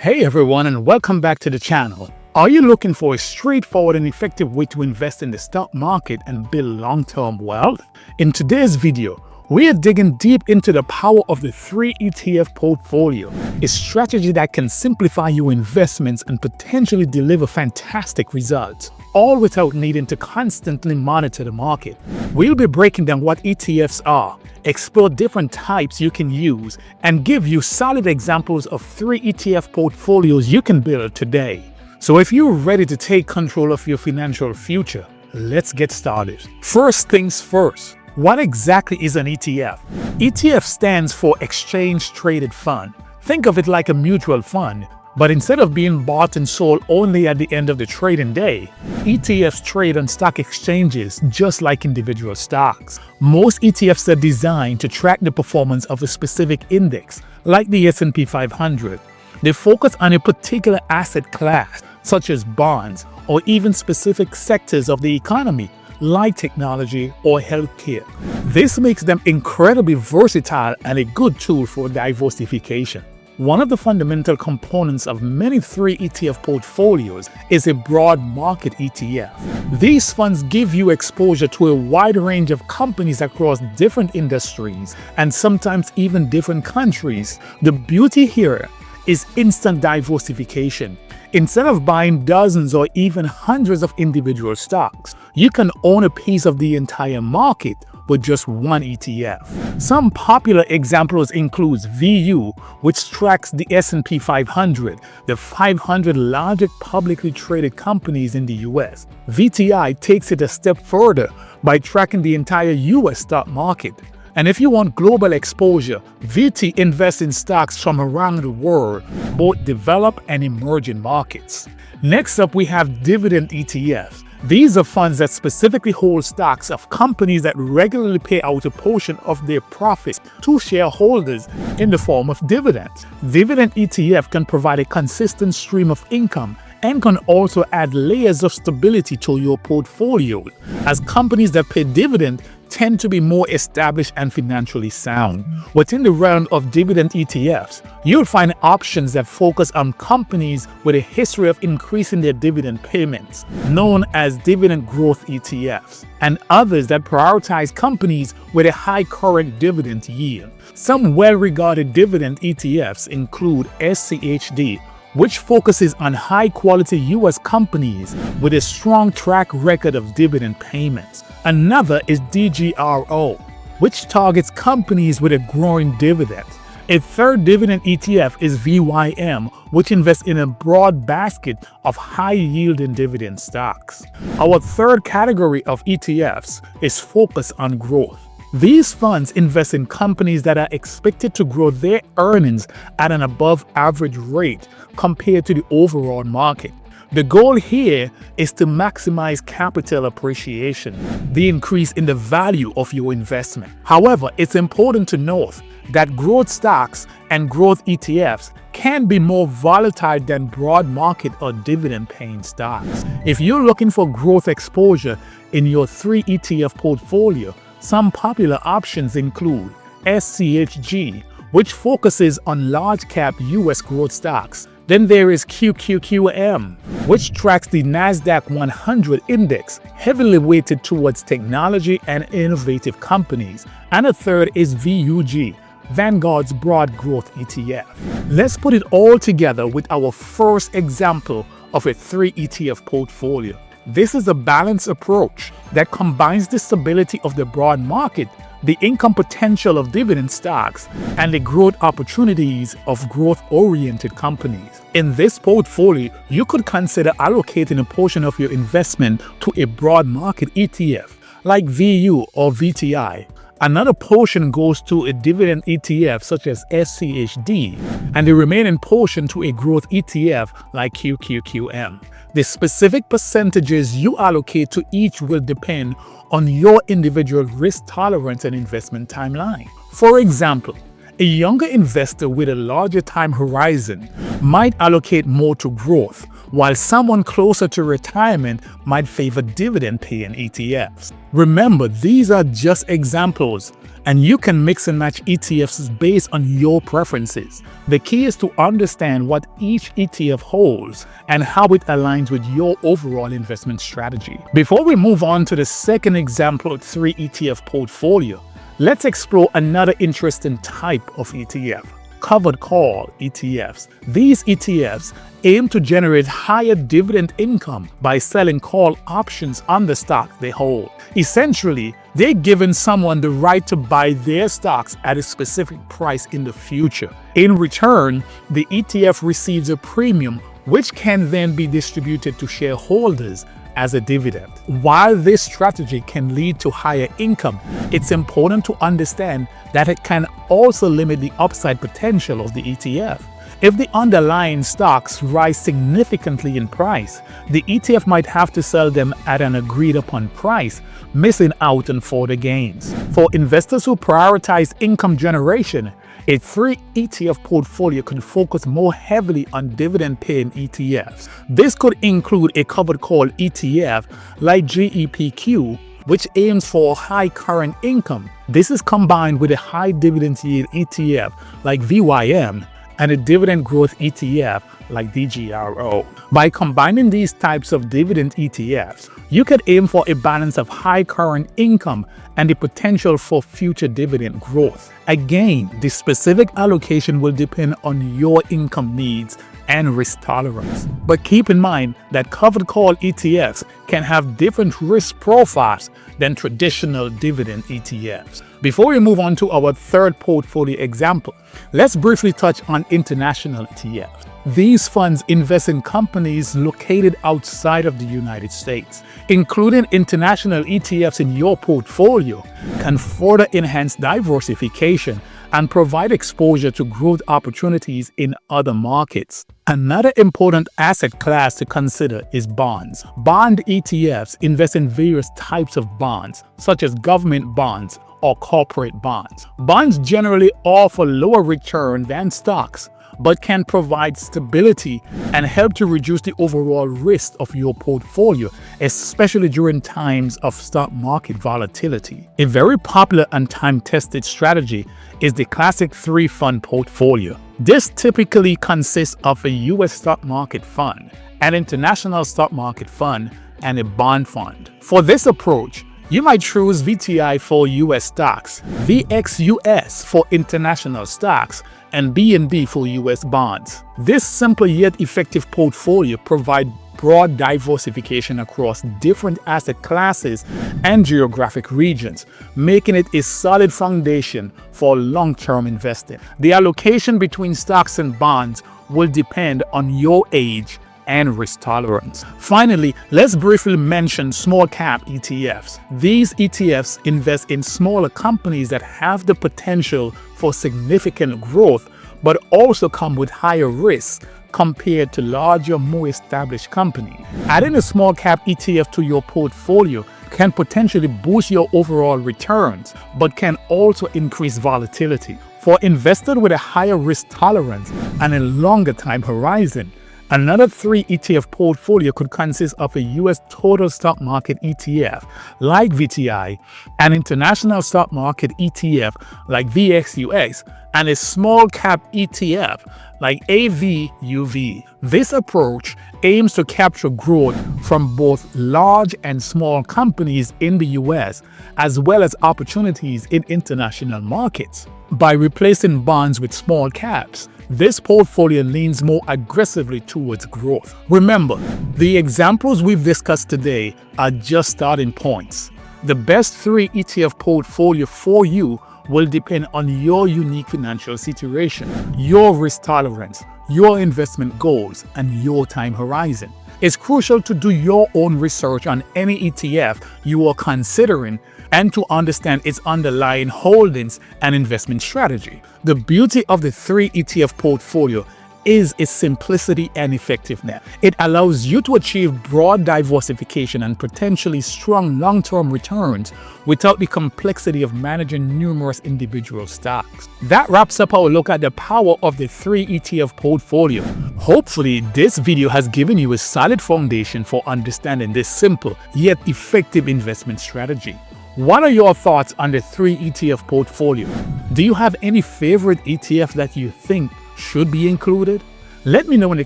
Hey everyone, and welcome back to the channel. Are you looking for a straightforward and effective way to invest in the stock market and build long-term wealth? In today's video, we are digging deep into the power of the 3 ETF portfolio, a strategy that can simplify your investments and potentially deliver fantastic results, all without needing to constantly monitor the market. We'll be breaking down what ETFs are, explore different types you can use, and give you solid examples of 3 ETF portfolios you can build today. So if you're ready to take control of your financial future, let's get started. First things first, what exactly is an ETF? ETF stands for Exchange Traded Fund. Think of it like a mutual fund, but instead of being bought and sold only at the end of the trading day, ETFs trade on stock exchanges just like individual stocks. Most ETFs are designed to track the performance of a specific index, like the S&P 500. They focus on a particular asset class, such as bonds, or even specific sectors of the economy, like technology or healthcare. This makes them incredibly versatile and a good tool for diversification. One of the fundamental components of many 3 ETF portfolios is a broad market ETF. These funds give you exposure to a wide range of companies across different industries and sometimes even different countries. The beauty here is instant diversification. Instead of buying dozens or even hundreds of individual stocks, you can own a piece of the entire market with just one ETF. Some popular examples include VU, which tracks the S&P 500, the 500 largest publicly traded companies in the US. VTI takes it a step further by tracking the entire US stock market. And if you want global exposure, VT invests in stocks from around the world, both developed and emerging markets. Next up, we have Dividend ETFs. These are funds that specifically hold stocks of companies that regularly pay out a portion of their profits to shareholders in the form of dividends. Dividend ETF can provide a consistent stream of income and can also add layers of stability to your portfolio, as companies that pay dividend tend to be more established and financially sound. Within the realm of dividend ETFs, you'll find options that focus on companies with a history of increasing their dividend payments, known as dividend growth ETFs, and others that prioritize companies with a high current dividend yield. Some well-regarded dividend ETFs include SCHD, which focuses on high-quality U.S. companies with a strong track record of dividend payments. Another is DGRO, which targets companies with a growing dividend. A third dividend ETF is VYM, which invests in a broad basket of high-yielding dividend stocks. Our third category of ETFs is focused on growth. These funds invest in companies that are expected to grow their earnings at an above-average rate compared to the overall market. The goal here is to maximize capital appreciation, the increase in the value of your investment. However, it's important to note that growth stocks and growth ETFs can be more volatile than broad market or dividend-paying stocks. If you're looking for growth exposure in your 3 ETF portfolio, some popular options include SCHD, which focuses on large-cap US growth stocks. Then there is QQQM, which tracks the NASDAQ 100 index, heavily weighted towards technology and innovative companies. And a third is VUG, Vanguard's broad growth ETF. Let's put it all together with our first example of a 3 ETF portfolio. This is a balanced approach that combines the stability of the broad market, the income potential of dividend stocks, and the growth opportunities of growth-oriented companies. In this portfolio, you could consider allocating a portion of your investment to a broad market ETF, like VU or VTI. Another portion goes to a dividend ETF such as SCHD, and the remaining portion to a growth ETF like QQQM. The specific percentages you allocate to each will depend on your individual risk tolerance and investment timeline. For example, a younger investor with a larger time horizon might allocate more to growth, while someone closer to retirement might favor dividend-paying ETFs. Remember, these are just examples, and you can mix and match ETFs based on your preferences. The key is to understand what each ETF holds and how it aligns with your overall investment strategy. Before we move on to the second example of 3 ETF portfolio, let's explore another interesting type of ETF: covered call ETFs. These ETFs aim to generate higher dividend income by selling call options on the stock they hold. Essentially, they're giving someone the right to buy their stocks at a specific price in the future. In return, the ETF receives a premium which can then be distributed to shareholders as a dividend. While this strategy can lead to higher income, it's important to understand that it can also limit the upside potential of the ETF. If the underlying stocks rise significantly in price, the ETF might have to sell them at an agreed upon price, missing out on further gains. For investors who prioritize income generation, a 3 ETF portfolio could focus more heavily on dividend-paying ETFs. This could include a covered call ETF like JEPQ, which aims for high current income. This is combined with a high dividend yield ETF like VYM and a dividend growth ETF like DGRO. By combining these types of dividend ETFs, you could aim for a balance of high current income and the potential for future dividend growth. Again, the specific allocation will depend on your income needs and risk tolerance. But keep in mind that covered call ETFs can have different risk profiles than traditional dividend ETFs. Before we move on to our third portfolio example, let's briefly touch on international ETFs. These funds invest in companies located outside of the United States. Including international ETFs in your portfolio can further enhance diversification and provide exposure to growth opportunities in other markets. Another important asset class to consider is bonds. Bond ETFs invest in various types of bonds, such as government bonds or corporate bonds. Bonds generally offer lower return than stocks, but can provide stability and help to reduce the overall risk of your portfolio, especially during times of stock market volatility. A very popular and time-tested strategy is the classic 3-fund portfolio. This typically consists of a U.S. stock market fund, an international stock market fund, and a bond fund. For this approach, you might choose VTI for U.S. stocks, VXUS for international stocks, and BNB for U.S. bonds. This simple yet effective portfolio provides broad diversification across different asset classes and geographic regions, making it a solid foundation for long-term investing. The allocation between stocks and bonds will depend on your age and risk tolerance. Finally, let's briefly mention small cap ETFs. These ETFs invest in smaller companies that have the potential for significant growth, but also come with higher risks compared to larger, more established companies. Adding a small cap ETF to your portfolio can potentially boost your overall returns, but can also increase volatility. For investors with a higher risk tolerance and a longer time horizon, another 3 ETF portfolio could consist of a U.S. total stock market ETF like VTI, an international stock market ETF like VXUS, and a small cap ETF like AVUV. This approach aims to capture growth from both large and small companies in the U.S., as well as opportunities in international markets. By replacing bonds with small caps, this portfolio leans more aggressively towards growth. Remember, the examples we've discussed today are just starting points. The best 3 ETF portfolio for you will depend on your unique financial situation, your risk tolerance, your investment goals, and your time horizon. It's crucial to do your own research on any ETF you are considering and to understand its underlying holdings and investment strategy. The beauty of the 3 ETF portfolio is its simplicity and effectiveness. It allows you to achieve broad diversification and potentially strong long-term returns without the complexity of managing numerous individual stocks. That wraps up our look at the power of the 3 ETF portfolio. Hopefully, this video has given you a solid foundation for understanding this simple yet effective investment strategy. What are your thoughts on the 3 ETF portfolio? Do you have any favorite ETF that you think should be included? Let me know in the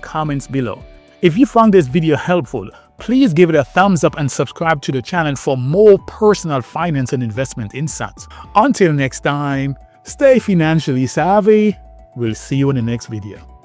comments below. If you found this video helpful, please give it a thumbs up and subscribe to the channel for more personal finance and investment insights. Until next time, stay financially savvy. We'll see you in the next video.